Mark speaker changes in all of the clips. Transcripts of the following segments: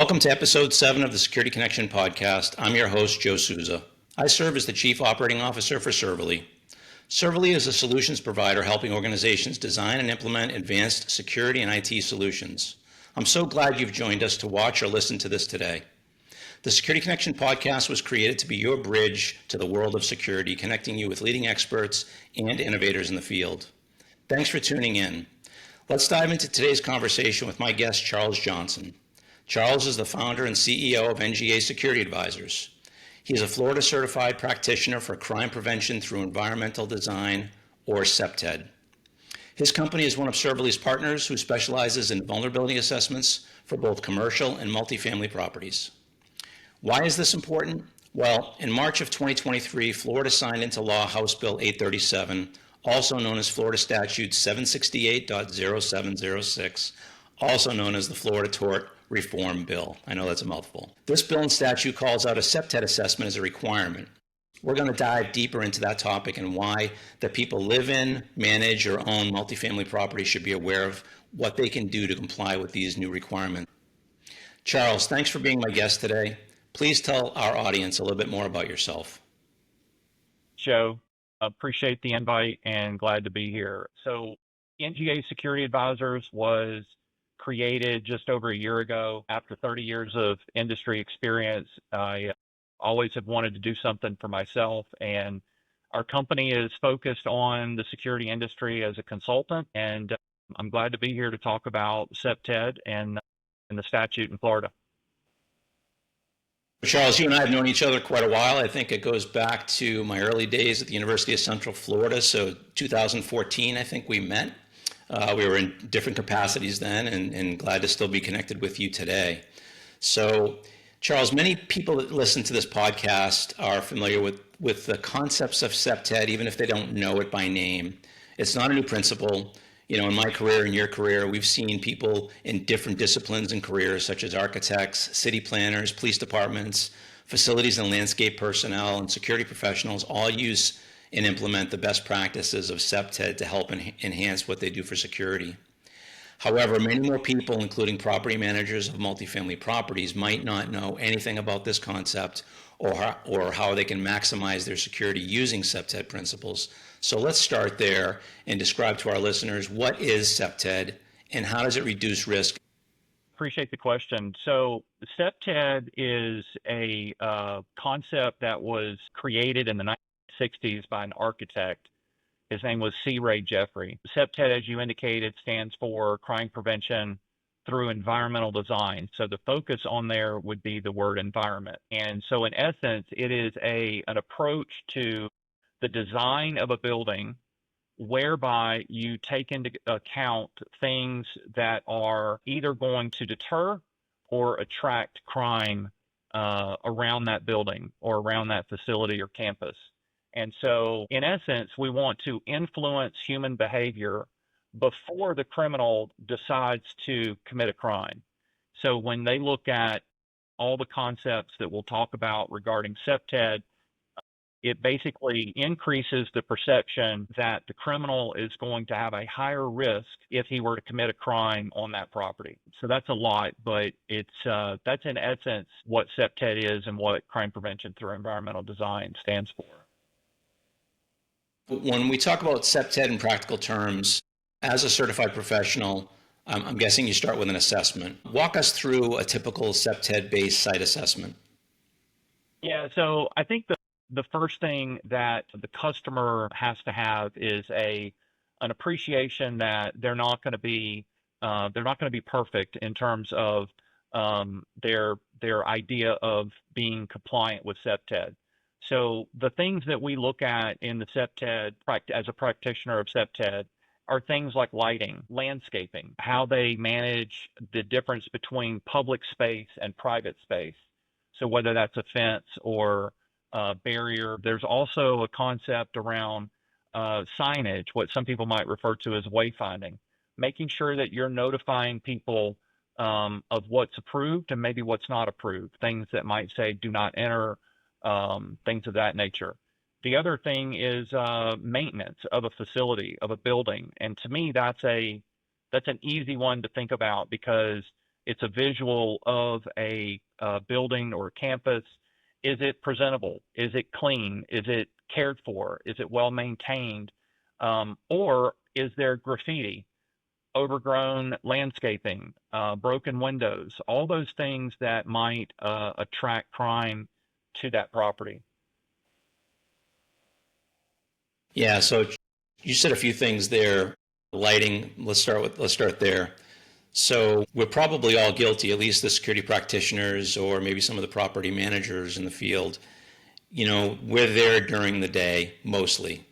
Speaker 1: Welcome to episode 7 of the Security Connection podcast. I'm your host, Joe Souza. I serve as the Chief Operating Officer for Serverli. Serverli is a solutions provider helping organizations design and implement advanced security and IT solutions. I'm so glad you've joined us to watch or listen to this today. The Security Connection podcast was created to be your bridge to the world of security, connecting you with leading experts and innovators in the field. Thanks for tuning in. Let's dive into today's conversation with my guest, Charles Johnson. Charles is the founder and CEO of NGA Security Advisors. He is a Florida certified practitioner for crime prevention through environmental design, or CPTED. His company is one of Serverli's partners who specializes in vulnerability assessments for both commercial and multifamily properties. Why is this important? Well, in March of 2023, Florida signed into law House Bill 837, also known as Florida Statute 768.0706, also known as the Florida Tort Reform Bill. I know that's a mouthful. This bill and statute calls out a CPTED assessment as a requirement. We're going to dive deeper into that topic and why the people live in, manage, or own multifamily property should be aware of what they can do to comply with these new requirements. Charles, thanks for being my guest today. Please tell our audience a little bit more about yourself.
Speaker 2: Joe, appreciate the invite and glad to be here. So NGA Security Advisors was created just over a year ago. After 30 years of industry experience, I always have wanted to do something for myself, and our company is focused on the security industry as a consultant, and I'm glad to be here to talk about CPTED and the statute in Florida.
Speaker 1: Charles, you and I have known each other quite a while. I think it goes back to my early days at the University of Central Florida, so 2014 I think we met. We were in different capacities then, and glad to still be connected with you today. So, Charles, many people that listen to this podcast are familiar with the concepts of CPTED, even if they don't know it by name. It's not a new principle. You know, in my career and your career, we've seen people in different disciplines and careers, such as architects, city planners, police departments, facilities and landscape personnel, and security professionals all use and implement the best practices of CPTED to help enhance what they do for security. However, many more people, including property managers of multifamily properties, might not know anything about this concept or how they can maximize their security using CPTED principles. So let's start there and describe to our listeners what is CPTED and how does it reduce risk?
Speaker 2: Appreciate the question. So CPTED is a concept that was created in the 1960s by an architect. His name was C. Ray Jeffrey. CPTED, as you indicated, stands for crime prevention through environmental design. So the focus on there would be the word environment. And so in essence, it is an approach to the design of a building whereby you take into account things that are either going to deter or attract crime around that building or around that facility or campus. And so, in essence, we want to influence human behavior before the criminal decides to commit a crime. So when they look at all the concepts that we'll talk about regarding CPTED, it basically increases the perception that the criminal is going to have a higher risk if he were to commit a crime on that property. So that's a lot, but that's in essence what CPTED is and what crime prevention through environmental design stands for.
Speaker 1: When we talk about CPTED in practical terms, as a certified professional, I'm guessing you start with an assessment. Walk us through a typical CPTED-based site assessment.
Speaker 2: Yeah, so I think the first thing that the customer has to have is an appreciation that they're not going to be perfect in terms of their idea of being compliant with CPTED. So the things that we look at in the CPTED, as a practitioner of CPTED, are things like lighting, landscaping, how they manage the difference between public space and private space. So whether that's a fence or a barrier. There's also a concept around signage, what some people might refer to as wayfinding, making sure that you're notifying people of what's approved and maybe what's not approved, things that might say do not enter, things of that nature. The other thing is maintenance of a facility, of a building. And to me, that's an easy one to think about because It's a visual of a building or campus. Is it presentable? Is it clean? Is it cared for? Is it well maintained? Or is there graffiti, overgrown landscaping, broken windows, all those things that might attract crime to that property?
Speaker 1: Yeah, so you said a few things there. Lighting, let's start there. So we're probably all guilty, at least the security practitioners or maybe some of the property managers in the field. We're there during the day mostly.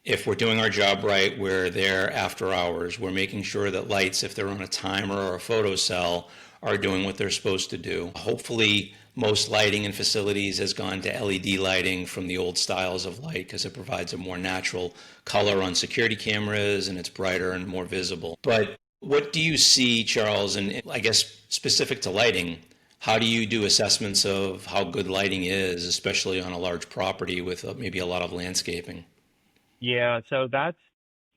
Speaker 1: If we're doing our job right, we're there after hours. We're making sure that lights, if they're on a timer or a photo cell, are doing what they're supposed to do. Hopefully, most lighting in facilities has gone to LED lighting from the old styles of light because it provides a more natural color on security cameras and it's brighter and more visible. But what do you see, Charles, and I guess specific to lighting, how do you do assessments of how good lighting is, especially on a large property with maybe a lot of landscaping?
Speaker 2: Yeah, so that's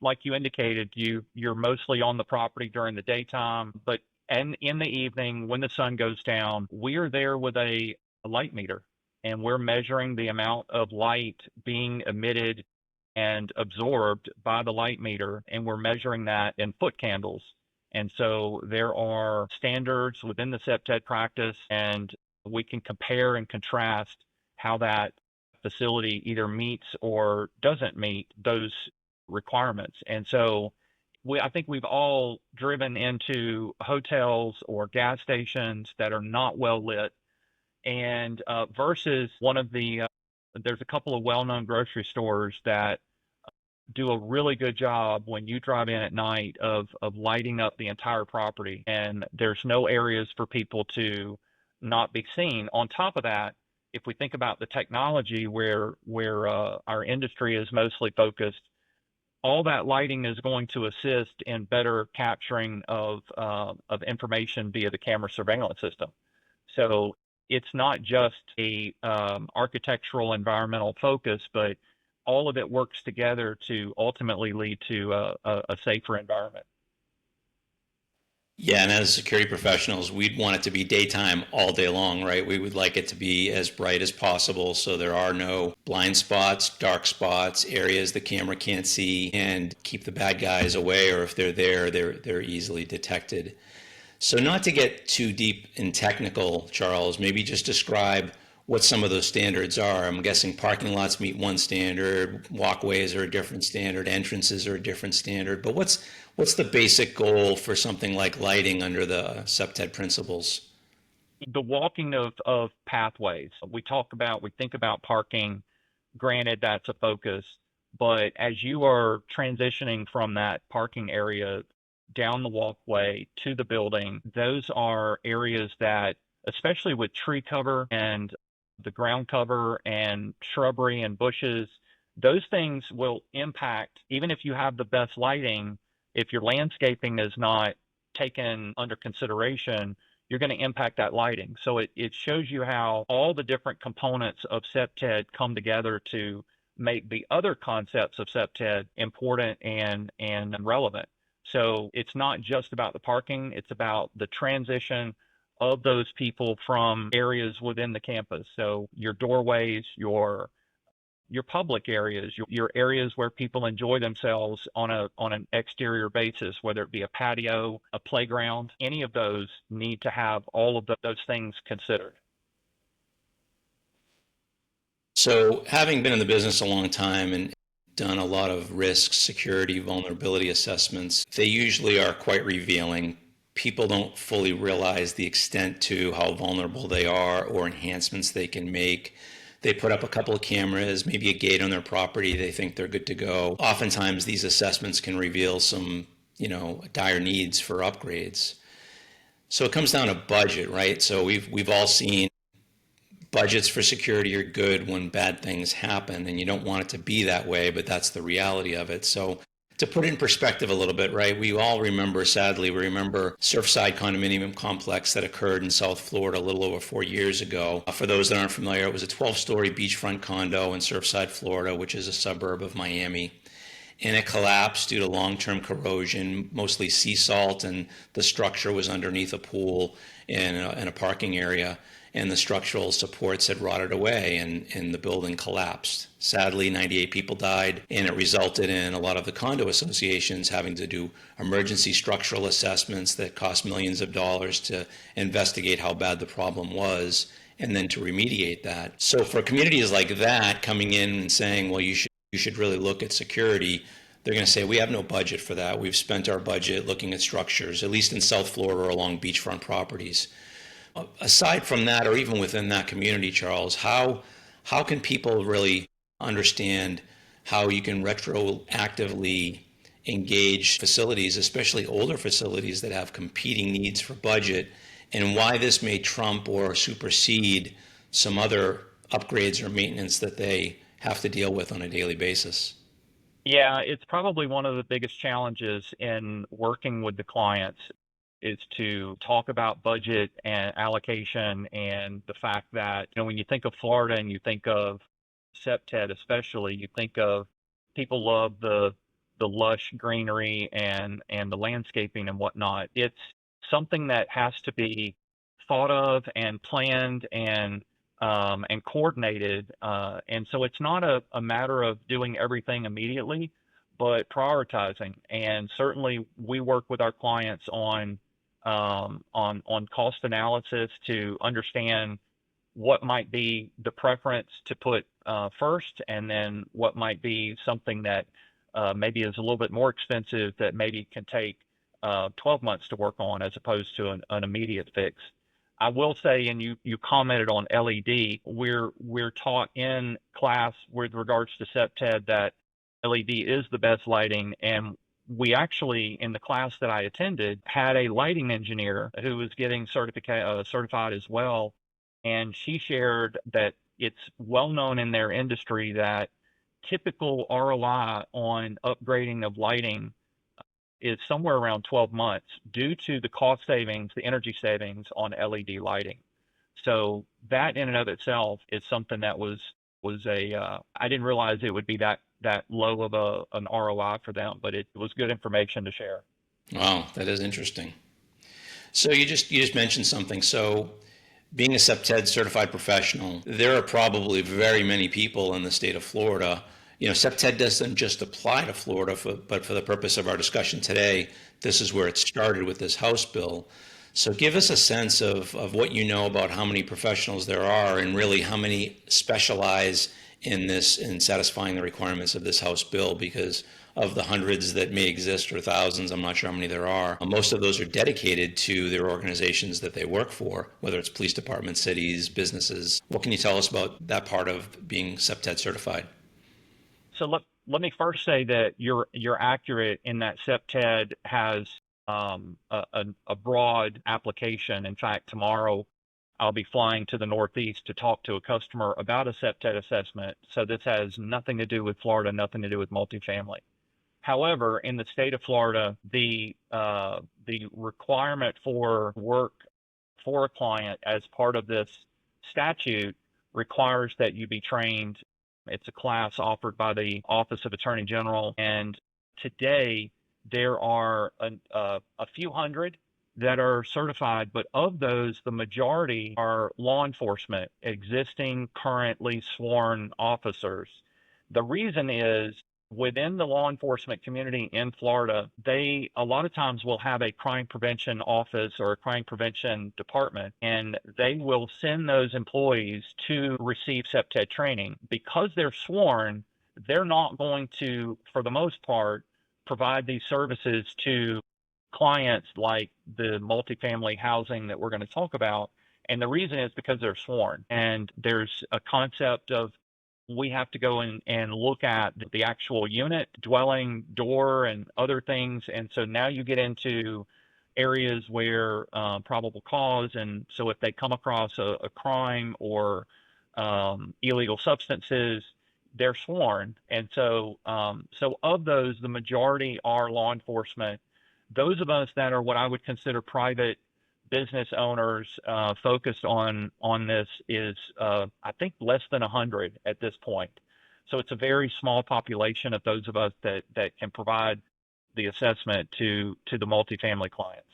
Speaker 2: like you indicated, you're mostly on the property during the daytime, but and in the evening when the sun goes down, we're there with a light meter and we're measuring the amount of light being emitted and absorbed by the light meter, and we're measuring that in foot candles. And so there are standards within the CPTED practice, and we can compare and contrast how that facility either meets or doesn't meet those requirements. And so I think we've all driven into hotels or gas stations that are not well lit, and versus one of there's a couple of well-known grocery stores that do a really good job when you drive in at night of lighting up the entire property, and there's no areas for people to not be seen. On top of that, if we think about the technology where our industry is mostly focused, all that lighting is going to assist in better capturing of information via the camera surveillance system. So it's not just a architectural environmental focus, but all of it works together to ultimately lead to a safer environment.
Speaker 1: Yeah, and as security professionals, we'd want it to be daytime all day long, right? We would like it to be as bright as possible so there are no blind spots, dark spots, areas the camera can't see, and keep the bad guys away, or if they're there, they're easily detected. So not to get too deep and technical, Charles, maybe just describe what some of those standards are. I'm guessing parking lots meet one standard, walkways are a different standard, entrances are a different standard. But what's the basic goal for something like lighting under the CPTED principles?
Speaker 2: The walking of pathways. We think about parking. Granted, that's a focus, but as you are transitioning from that parking area down the walkway to the building, those are areas that, especially with tree cover and the ground cover and shrubbery and bushes, those things will impact, even if you have the best lighting, if your landscaping is not taken under consideration, you're going to impact that lighting. So it shows you how all the different components of CPTED come together to make the other concepts of CPTED important and relevant. So it's not just about the parking, it's about the transition of those people from areas within the campus. So your doorways, your public areas, your areas where people enjoy themselves on an exterior basis, whether it be a patio, a playground, any of those need to have all of those things considered.
Speaker 1: So having been in the business a long time and done a lot of risk, security, vulnerability assessments, they usually are quite revealing. People don't fully realize the extent to how vulnerable they are or enhancements they can make. They put up a couple of cameras, maybe a gate on their property. They think they're good to go. Oftentimes, these assessments can reveal some, dire needs for upgrades. So it comes down to budget, right? So we've all seen budgets for security are good when bad things happen, and you don't want it to be that way, but that's the reality of it. So to put it in perspective a little bit, right, we all remember, sadly, we remember Surfside condominium complex that occurred in South Florida a little over 4 years ago. For those that aren't familiar, it was a 12-story beachfront condo in Surfside, Florida, which is a suburb of Miami. and it collapsed due to long-term corrosion, mostly sea salt, and the structure was underneath a pool in a parking area, and the structural supports had rotted away, and the building collapsed. Sadly, 98 people died, and it resulted in a lot of the condo associations having to do emergency structural assessments that cost millions of dollars to investigate how bad the problem was and then to remediate that. So for communities like that coming in and saying, well, you should really look at security, they're going to say, we have no budget for that. We've spent our budget looking at structures, at least in South Florida or along beachfront properties. Aside from that, or even within that community, Charles, how can people really understand how you can retroactively engage facilities, especially older facilities that have competing needs for budget, and why this may trump or supersede some other upgrades or maintenance that they have to deal with on a daily basis?
Speaker 2: Yeah, it's probably one of the biggest challenges in working with the clients is to talk about budget and allocation and the fact that, when you think of Florida and you think of CPTED especially, you think of people love the lush greenery and the landscaping and whatnot. It's something that has to be thought of and planned and coordinated. And so it's not a matter of doing everything immediately, but prioritizing. And certainly we work with our clients on cost analysis to understand what might be the preference to put first, and then what might be something that maybe is a little bit more expensive that maybe can take 12 months to work on as opposed to an immediate fix. I will say, and you commented on LED, we're taught in class with regards to CPTED that LED is the best lighting, and we actually, in the class that I attended, had a lighting engineer who was getting certified as well, and she shared that it's well known in their industry that typical ROI on upgrading of lighting is somewhere around 12 months due to the cost savings, the energy savings on LED lighting. So that in and of itself is something that was I didn't realize it would be that low of an ROI for them, but it was good information to share.
Speaker 1: Wow, that is interesting. So you just mentioned something. So being a CPTED certified professional, there are probably very many people in the state of Florida. CPTED doesn't just apply to Florida, but for the purpose of our discussion today, this is where it started with this House bill. So give us a sense of what you know about how many professionals there are and really how many specialize in satisfying the requirements of this House bill, because of the hundreds that may exist or thousands, I'm not sure how many there are. Most of those are dedicated to their organizations that they work for, whether it's police departments, cities, businesses. What can you tell us about that part of being CPTED certified?
Speaker 2: So let me first say that you're accurate in that CPTED has a broad application. In fact, tomorrow I'll be flying to the Northeast to talk to a customer about a CPTED assessment. So this has nothing to do with Florida, nothing to do with multifamily. However, in the state of Florida, the requirement for work for a client as part of this statute requires that you be trained. It's a class offered by the Office of Attorney General, and today there are a few hundred that are certified, but of those, the majority are law enforcement, existing, currently sworn officers. The reason is, within the law enforcement community in Florida, they a lot of times will have a crime prevention office or a crime prevention department, and they will send those employees to receive CPTED training. Because they're sworn, they're not going to, for the most part, provide these services to clients like the multifamily housing that we're going to talk about. And the reason is because they're sworn. And there's a concept of we have to go in and look at the actual unit, dwelling, door, and other things. And so now you get into areas where probable cause. And so if they come across a crime or illegal substances, they're sworn. And so of those, the majority are law enforcement. Those of us that are what I would consider private business owners focused on this is, I think, less than 100 at this point. So it's a very small population of those of us that can provide the assessment to the multifamily clients.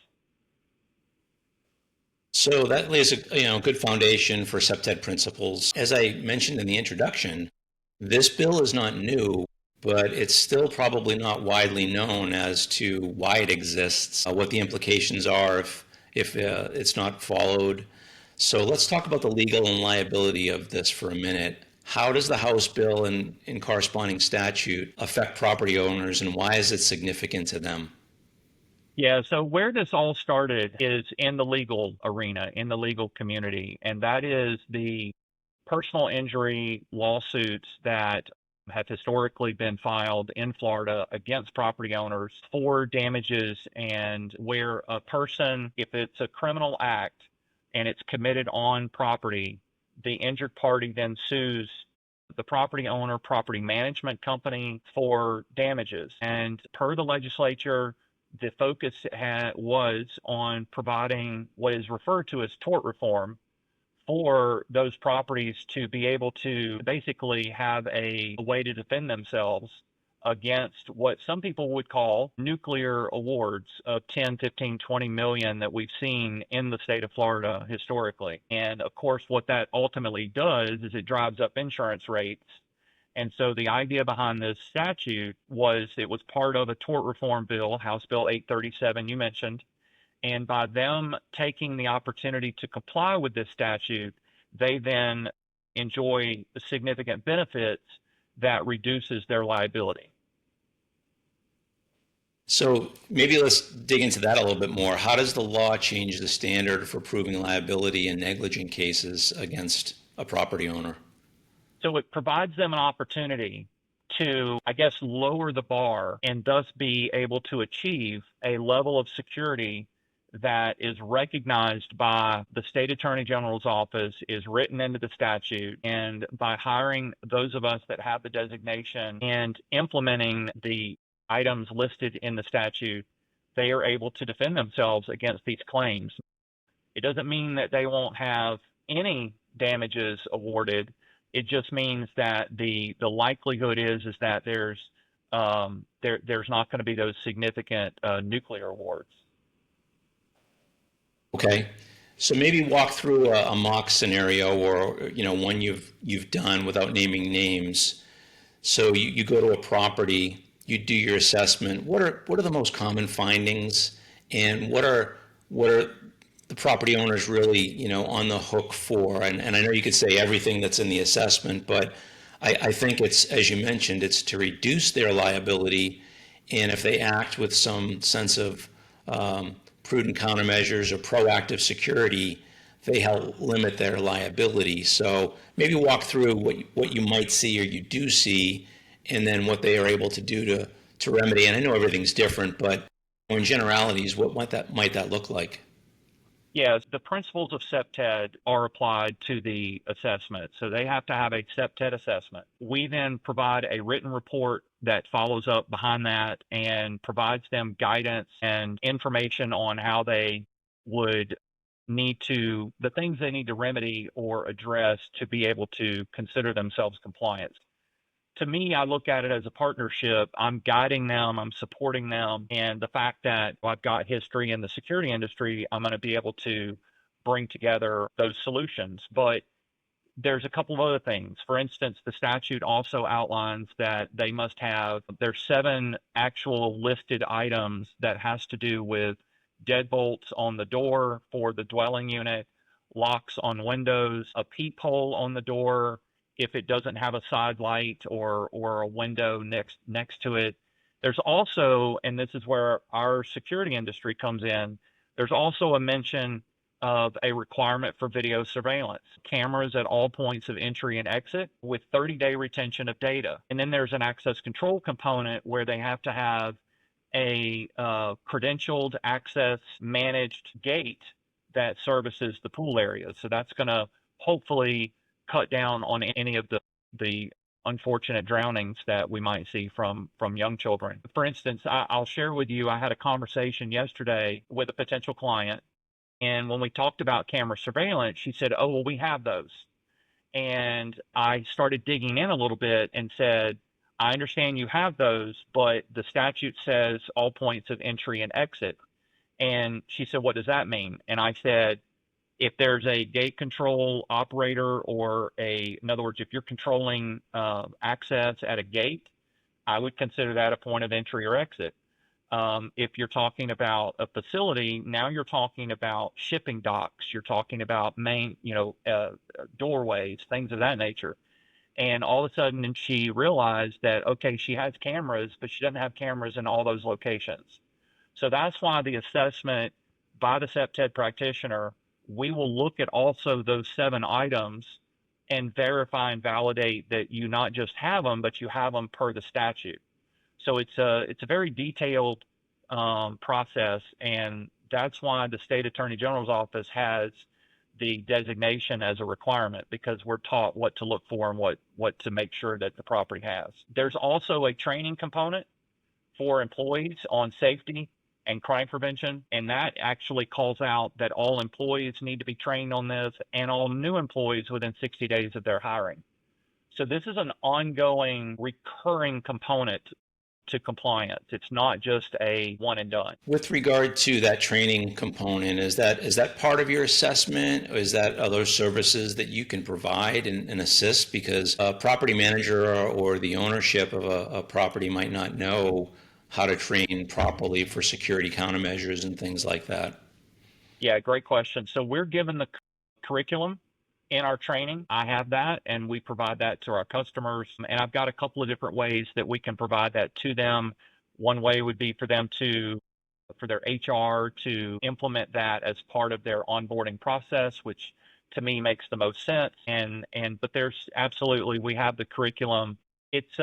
Speaker 1: So that lays a good foundation for CPTED principles. As I mentioned in the introduction, this bill is not new, but it's still probably not widely known as to why it exists, what the implications are if it's not followed. So let's talk about the legal and liability of this for a minute. How does the House bill and corresponding statute affect property owners, and why is it significant to them?
Speaker 2: Yeah, so where this all started is in the legal arena, in the legal community, and that is the personal injury lawsuits that have historically been filed in Florida against property owners for damages, and where a person, if it's a criminal act and it's committed on property, the injured party then sues the property owner, property management company for damages. And per the legislature, the focus was on providing what is referred to as tort reform for those properties to be able to basically have a way to defend themselves against what some people would call nuclear awards of 10, 15, 20 million that we've seen in the state of Florida historically. And of course, what that ultimately does is it drives up insurance rates. And so the idea behind this statute was it was part of a tort reform bill, House Bill 837 you mentioned. And by them taking the opportunity to comply with this statute, they then enjoy significant benefits that reduces their liability.
Speaker 1: So maybe let's dig into that a little bit more. How does the law change the standard for proving liability in negligent cases against a property owner?
Speaker 2: So it provides them an opportunity to, I guess, lower the bar and thus be able to achieve a level of security that is recognized by the state attorney general's office, is written into the statute, and by hiring those of us that have the designation and implementing the items listed in the statute, they are able to defend themselves against these claims. It doesn't mean that they won't have any damages awarded. It just means that the likelihood is that there's not going to be those significant nuclear awards.
Speaker 1: Okay, so maybe walk through a mock scenario, or one you've done without naming names. So you go to a property, you do your assessment. What are the most common findings, and what are the property owners really on the hook for? And I know you could say everything that's in the assessment, but I think it's, as you mentioned, it's to reduce their liability, and if they act with some sense of prudent countermeasures or proactive security, they help limit their liability. So maybe walk through what you might see or you do see, and then what they are able to do to remedy. And I know everything's different, but in generalities, what might that look like?
Speaker 2: Yes, the principles of CPTED are applied to the assessment. So they have to have a CPTED assessment. We then provide a written report that follows up behind that and provides them guidance and information on how they would the things they need to remedy or address to be able to consider themselves compliant. To me, I look at it as a partnership. I'm guiding them, I'm supporting them, and the fact that I've got history in the security industry, I'm going to be able to bring together those solutions. But there's a couple of other things. For instance, the statute also outlines that there's 7 actual listed items that has to do with deadbolts on the door for the dwelling unit, locks on windows, a peephole on the door if it doesn't have a side light or a window next to it. There's also, and this is where our security industry comes in, there's also a mention of a requirement for video surveillance, cameras at all points of entry and exit with 30-day retention of data. And then there's an access control component where they have to have a credentialed access managed gate that services the pool area. So that's going to hopefully cut down on any of the unfortunate drownings that we might see from young children. For instance, I'll share with you, I had a conversation yesterday with a potential client, and when we talked about camera surveillance, she said, "Oh, well, we have those." And I started digging in a little bit and said, I understand you have those, but the statute says all points of entry and exit. And she said, what does that mean? And I said, if there's a gate control operator in other words, if you're controlling access at a gate, I would consider that a point of entry or exit. If you're talking about a facility, now you're talking about shipping docks, you're talking about doorways, things of that nature. And all of a sudden, she realized that, okay, she has cameras, but she doesn't have cameras in all those locations. So that's why the assessment by the CPTED practitioner, we will look at also those 7 items and verify and validate that you not just have them, but you have them per the statute. So it's a very detailed process, and that's why the state attorney general's office has the designation as a requirement, because we're taught what to look for and what to make sure that the property has. There's also a training component for employees on safety and crime prevention, and that actually calls out that all employees need to be trained on this, and all new employees within 60 days of their hiring. So this is an ongoing, recurring component to compliance. It's not just a one and done.
Speaker 1: With regard to that training component, is that part of your assessment, or is that other services that you can provide and assist? Because a property manager or the ownership of a property might not know how to train properly for security countermeasures and things like that.
Speaker 2: Yeah, great question. So we're given the curriculum in our training. I have that, and we provide that to our customers. And I've got a couple of different ways that we can provide that to them. One way would be for their HR to implement that as part of their onboarding process, which to me makes the most sense. But there's absolutely, we have the curriculum. It's,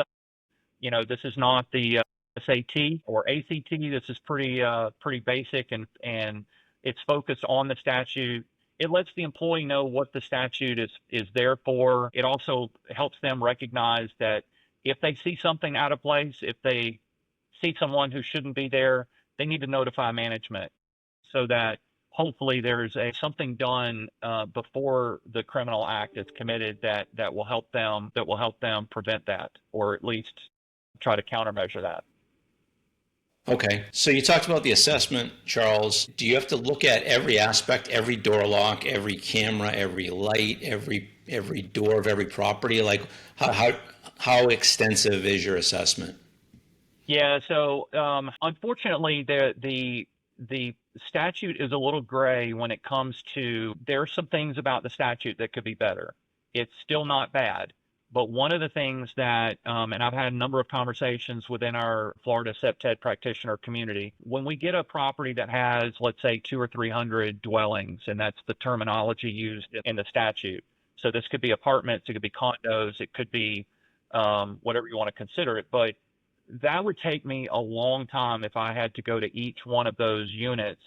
Speaker 2: this is not the SAT or ACT. This is pretty basic, and it's focused on the statute. It lets the employee know what the statute is there for. It also helps them recognize that if they see something out of place, if they see someone who shouldn't be there, they need to notify management, so that hopefully there's something done before the criminal act is committed that will help them prevent that, or at least try to countermeasure that.
Speaker 1: Okay, so you talked about the assessment, Charles. Do you have to look at every aspect, every door lock, every camera, every light, every door of every property? Like how extensive is your assessment?
Speaker 2: Yeah, so unfortunately, the statute is a little gray when it comes to, there are some things about the statute that could be better. It's still not bad. But one of the things that, and I've had a number of conversations within our Florida CPTED practitioner community, when we get a property that has, let's say, 200 or 300 dwellings, and that's the terminology used in the statute. So this could be apartments, it could be condos, it could be whatever you want to consider it. But that would take me a long time if I had to go to each one of those units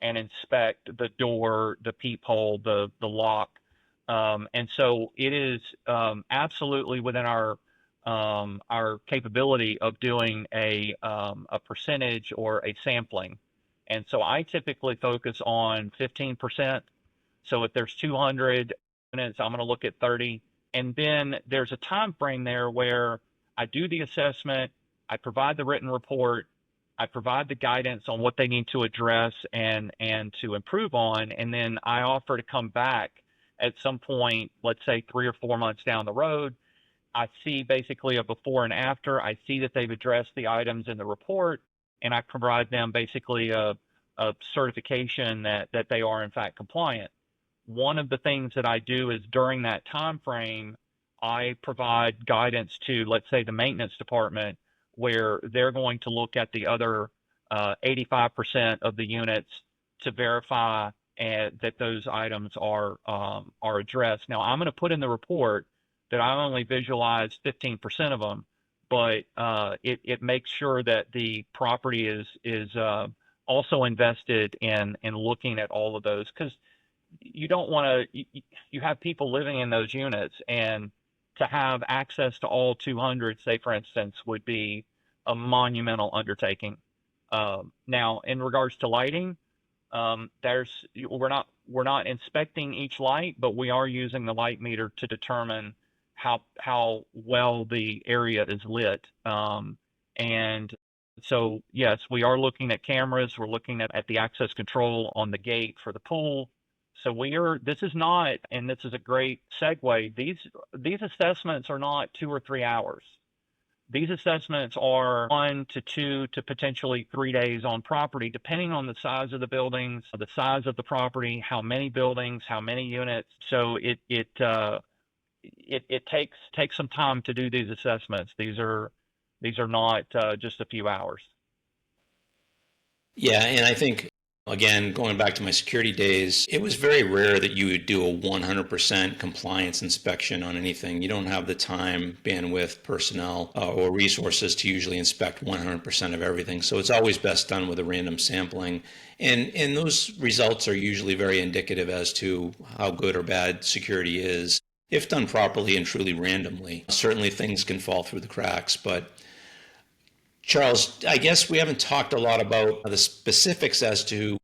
Speaker 2: and inspect the door, the peephole, the lock. And so it is absolutely within our capability of doing a percentage or a sampling. And so I typically focus on 15%. So if there's 200 units, I'm going to look at 30. And then there's a time frame there where I do the assessment, I provide the written report, I provide the guidance on what they need to address and to improve on, and then I offer to come back at some point, let's say 3 or 4 months down the road. I see basically a before and after. I see that they've addressed the items in the report, and I provide them basically a certification that they are in fact compliant. One of the things that I do is during that time frame, I provide guidance to, let's say, the maintenance department, where they're going to look at the other 85% of the units to verify that those items are addressed. Now, I'm going to put in the report that I only visualized 15% of them, but it makes sure that the property is also invested in looking at all of those, because you don't want to. You have people living in those units, and to have access to all 200, say for instance, would be a monumental undertaking. Now, in regards to lighting, we're not we're not inspecting each light, but we are using the light meter to determine how well the area is lit. And so, yes, we are looking at cameras. We're looking at the access control on the gate for the pool. So this is not, and this is a great segue. These assessments are not 2 or 3 hours. These assessments are 1 to 2 to potentially 3 days on property, depending on the size of the buildings, the size of the property, how many buildings, how many units. So it takes some time to do these assessments. These are not just a few hours.
Speaker 1: Yeah, and I think, again, going back to my security days, it was very rare that you would do a 100% compliance inspection on anything. You don't have the time, bandwidth, personnel, or resources to usually inspect 100% of everything. So it's always best done with a random sampling. And those results are usually very indicative as to how good or bad security is, if done properly and truly randomly. Certainly things can fall through the cracks, but Charles, I guess we haven't talked a lot about the specifics as to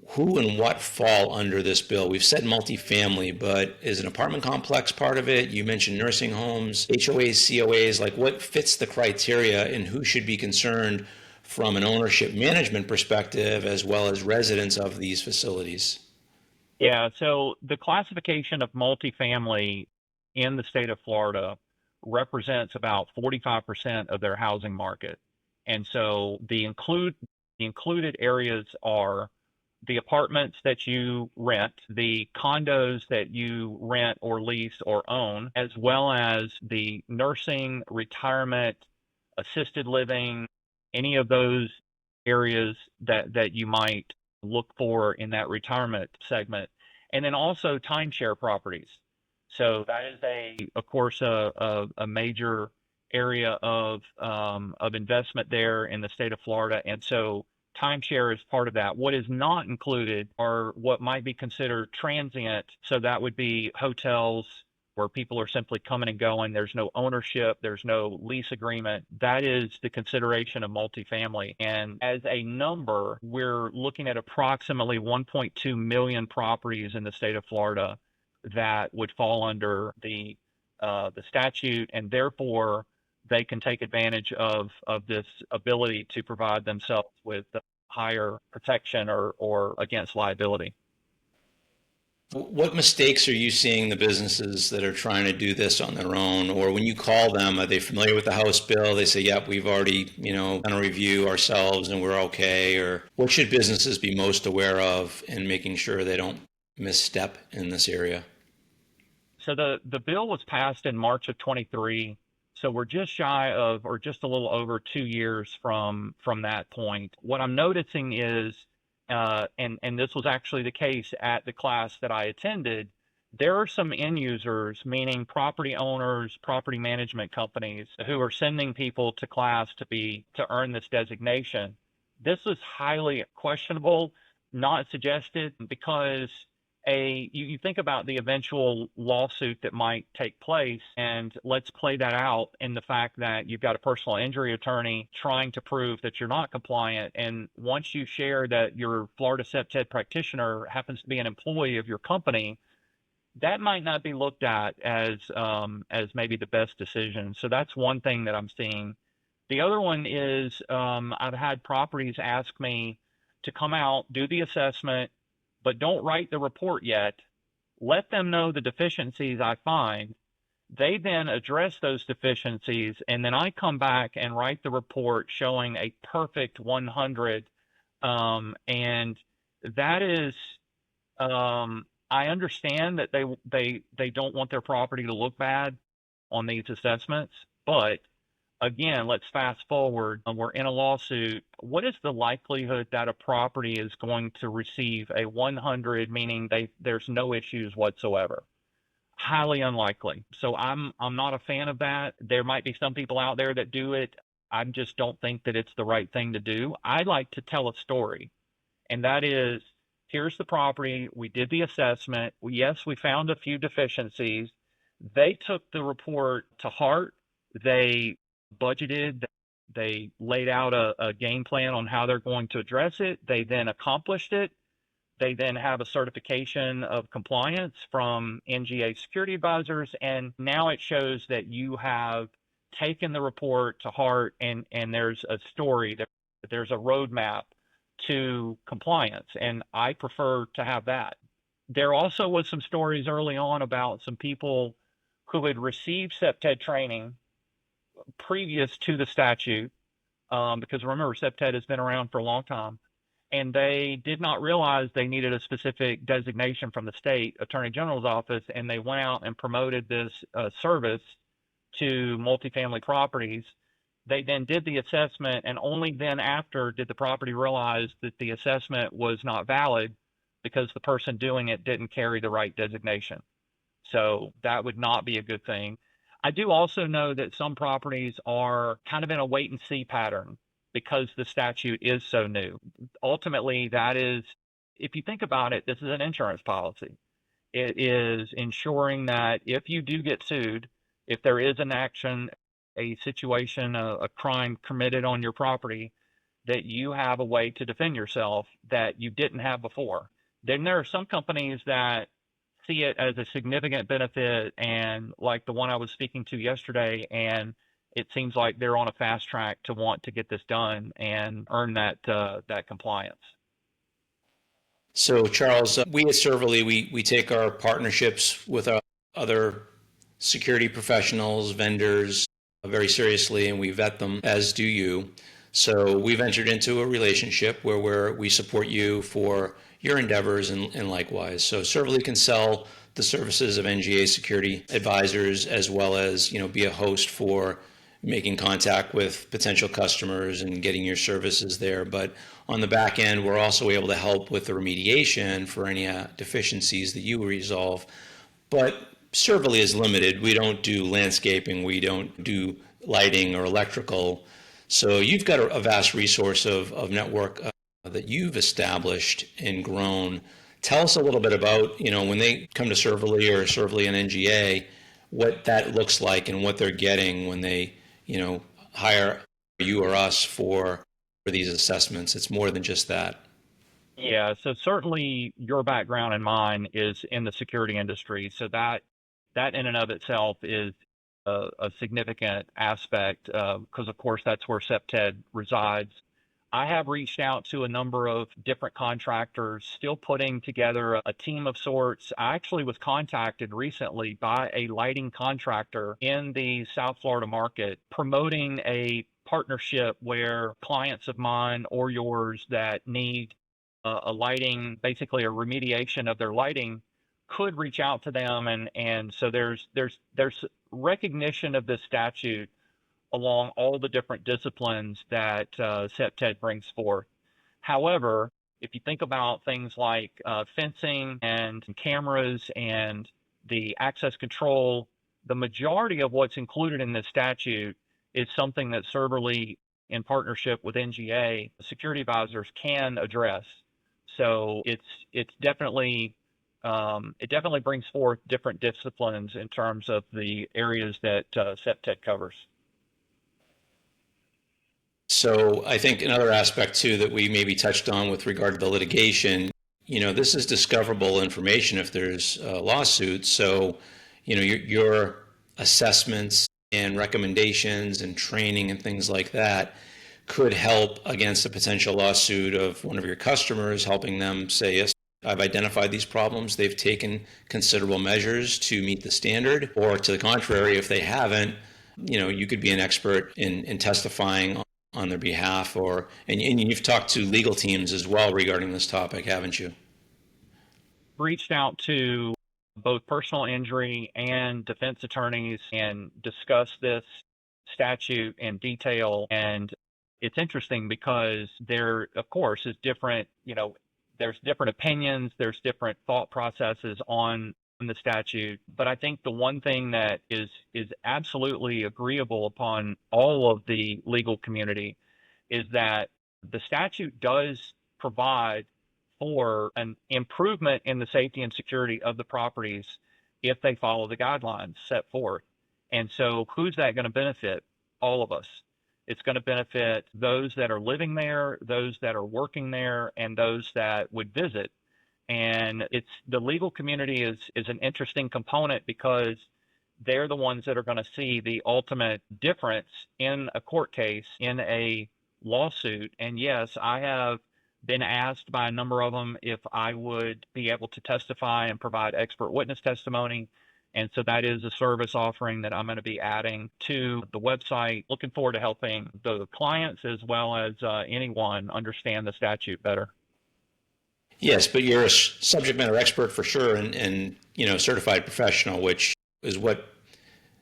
Speaker 1: who and what fall under this bill. We've said multifamily, but is an apartment complex part of it? You mentioned nursing homes, HOAs, COAs. Like, what fits the criteria and who should be concerned from an ownership management perspective as well as residents of these facilities?
Speaker 2: Yeah, so the classification of multifamily in the state of Florida represents about 45% of their housing market. And so the included areas are the apartments that you rent, the condos that you rent or lease or own, as well as the nursing, retirement, assisted living, any of those areas that you might look for in that retirement segment. And then also timeshare properties. So that is of course, a major area of investment there in the state of Florida. And so timeshare is part of that. What is not included are what might be considered transient. So that would be hotels where people are simply coming and going. There's no ownership, there's no lease agreement. That is the consideration of multifamily. And as a number, we're looking at approximately 1.2 million properties in the state of Florida that would fall under the statute, and therefore they can take advantage of this ability to provide themselves with higher protection or against liability.
Speaker 1: What mistakes are you seeing the businesses that are trying to do this on their own? Or when you call them, are they familiar with the House bill? They say, yep, we've already, done a review ourselves and we're okay. Or what should businesses be most aware of in making sure they don't misstep in this area?
Speaker 2: So the bill was passed in March of 23. So we're just shy of, or just a little over 2 years from that point. What I'm noticing is, and this was actually the case at the class that I attended, there are some end users, meaning property owners, property management companies, who are sending people to class to earn this designation. This is highly questionable, not suggested, because you think about the eventual lawsuit that might take place, and let's play that out in the fact that you've got a personal injury attorney trying to prove that you're not compliant. And once you share that your Florida CPTED practitioner happens to be an employee of your company, that might not be looked at as maybe the best decision. So that's one thing that I'm seeing. The other one is I've had properties ask me to come out, do the assessment, but don't write the report yet. Let them know the deficiencies I find. They then address those deficiencies, and then I come back and write the report showing a perfect 100. And that is, I understand that they don't want their property to look bad on these assessments, but again, let's fast forward. We're in a lawsuit. What is the likelihood that a property is going to receive a 100, meaning there's no issues whatsoever? Highly unlikely. So I'm not a fan of that. There might be some people out there that do it. I just don't think that it's the right thing to do. I like to tell a story, and that is, here's the property. We did the assessment. Yes, we found a few deficiencies. They took the report to heart. They budgeted, they laid out a game plan on how they're going to address it. They then accomplished it. They then have a certification of compliance from NGA security advisors, and now it shows that you have taken the report to heart, and there's a story, there's a roadmap to compliance, and I prefer to have that. There also was some stories early on about some people who had received CPTED training previous to the statute, because remember, CPTED has been around for a long time, and they did not realize they needed a specific designation from the state attorney general's office, and they went out and promoted this service to multifamily properties. They then did the assessment, and only then after did the property realize that the assessment was not valid because the person doing it didn't carry the right designation. So that would not be a good thing. I do also know that some properties are kind of in a wait and see pattern because the statute is so new. Ultimately, that is, if you think about it, this is an insurance policy. It is ensuring that if you do get sued, if there is an action, a situation, a crime committed on your property, that you have a way to defend yourself that you didn't have before. Then there are some companies that see it as a significant benefit, and like the one I was speaking to yesterday, and it seems like they're on a fast track to want to get this done and earn that compliance.
Speaker 1: So, Charles, we at Serverli, we take our partnerships with our other security professionals, vendors, very seriously, and we vet them, as do you. So we've entered into a relationship where we support you for your endeavors and likewise. So Serverli can sell the services of NGA security advisors, as well as, be a host for making contact with potential customers and getting your services there. But on the back end, we're also able to help with the remediation for any deficiencies that you resolve. But Serverli is limited. We don't do landscaping. We don't do lighting or electrical. So you've got a vast resource of network that you've established and grown. Tell us a little bit about, when they come to Serverli or Serverli and NGA, what that looks like and what they're getting when they, hire you or us for these assessments. It's more than just that.
Speaker 2: Yeah, so certainly your background and mine is in the security industry. So that in and of itself is a significant aspect, because of course that's where CPTED resides. I have reached out to a number of different contractors, still putting together a team of sorts. I actually was contacted recently by a lighting contractor in the South Florida market promoting a partnership where clients of mine or yours that need a lighting, basically a remediation of their lighting, could reach out to them, and so there's recognition of this statute along all the different disciplines that CPTED brings forth. However, if you think about things like fencing and cameras and the access control, the majority of what's included in this statute is something that Serverli, in partnership with NGA, security advisors, can address. So it's definitely it definitely brings forth different disciplines in terms of the areas that CPTED covers.
Speaker 1: So I think another aspect too that we maybe touched on with regard to the litigation, this is discoverable information if there's lawsuits. So, your assessments and recommendations and training and things like that could help against a potential lawsuit of one of your customers, helping them say, yes, I've identified these problems. They've taken considerable measures to meet the standard, or to the contrary, if they haven't, you could be an expert in testifying on their behalf, and you've talked to legal teams as well regarding this topic, haven't you?
Speaker 2: Reached out to both personal injury and defense attorneys and discussed this statute in detail. And it's interesting because there, of course, is different, there's different opinions, there's different thought processes on the statute. But I think the one thing that is absolutely agreeable upon all of the legal community is that the statute does provide for an improvement in the safety and security of the properties if they follow the guidelines set forth. And so who's that going to benefit? All of us. It's going to benefit those that are living there, those that are working there, and those that would visit. And it's the legal community is an interesting component because they're the ones that are going to see the ultimate difference in a court case, in a lawsuit. And yes, I have been asked by a number of them if I would be able to testify and provide expert witness testimony. And so that is a service offering that I'm going to be adding to the website. Looking forward to helping the clients as well as anyone understand the statute better.
Speaker 1: Yes, but you're a subject matter expert for sure, and certified professional, which is what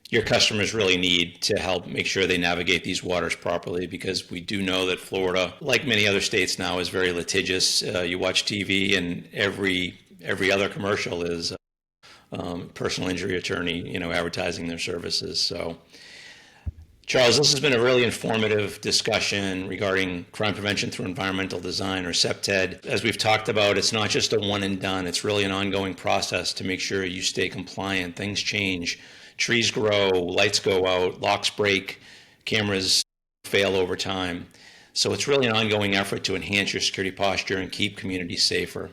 Speaker 1: your customers really need to help make sure they navigate these waters properly, because we do know that Florida, like many other states now, is very litigious. You watch TV and every other commercial is personal injury attorney, advertising their services. So, Charles, this has been a really informative discussion regarding crime prevention through environmental design, or CPTED. As we've talked about, it's not just a one and done. It's really an ongoing process to make sure you stay compliant. Things change. Trees grow, lights go out, locks break, cameras fail over time. So it's really an ongoing effort to enhance your security posture and keep communities safer.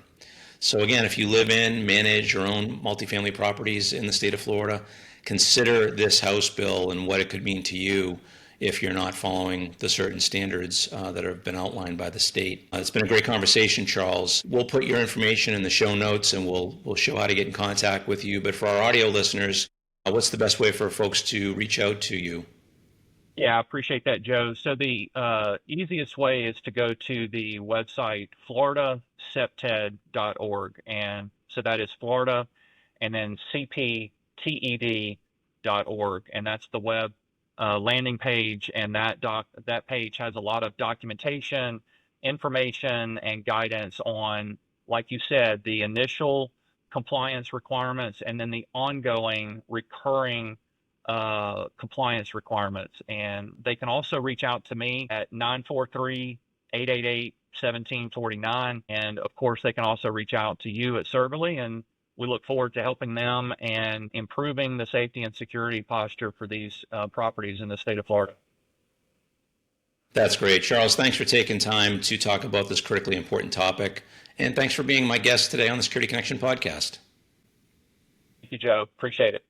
Speaker 1: So again, if you live in, manage, or own multifamily properties in the state of Florida, consider this House bill and what it could mean to you if you're not following the certain standards that have been outlined by the state. It's been a great conversation, Charles. We'll put your information in the show notes, and we'll show how to get in contact with you. But for our audio listeners, what's the best way for folks to reach out to you?
Speaker 2: Yeah, I appreciate that, Joe. So the easiest way is to go to the website floridacpted.org, and so that is Florida, and then CPTED.org, and that's the web landing page, and that page has a lot of documentation, information, and guidance on, like you said, the initial compliance requirements and then the ongoing recurring compliance requirements. And they can also reach out to me at 943-888-1749. And of course, they can also reach out to you at Serverli, and we look forward to helping them and improving the safety and security posture for these properties in the state of Florida.
Speaker 1: That's great. Charles, thanks for taking time to talk about this critically important topic. And thanks for being my guest today on the Security Connection podcast.
Speaker 2: Thank you, Joe. Appreciate it.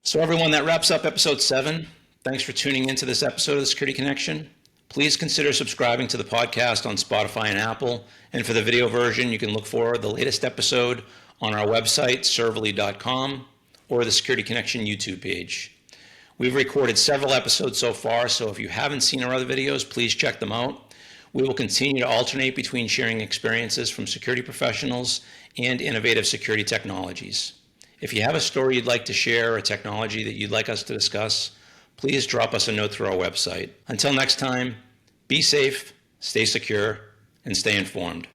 Speaker 1: So everyone, that wraps up episode 7. Thanks for tuning into this episode of the Security Connection. Please consider subscribing to the podcast on Spotify and Apple. And for the video version, you can look for the latest episode on our website, serverli.com, or the Security Connection YouTube page. We've recorded several episodes so far, so if you haven't seen our other videos, please check them out. We will continue to alternate between sharing experiences from security professionals and innovative security technologies. If you have a story you'd like to share or a technology that you'd like us to discuss, please drop us a note through our website. Until next time, be safe, stay secure, and stay informed.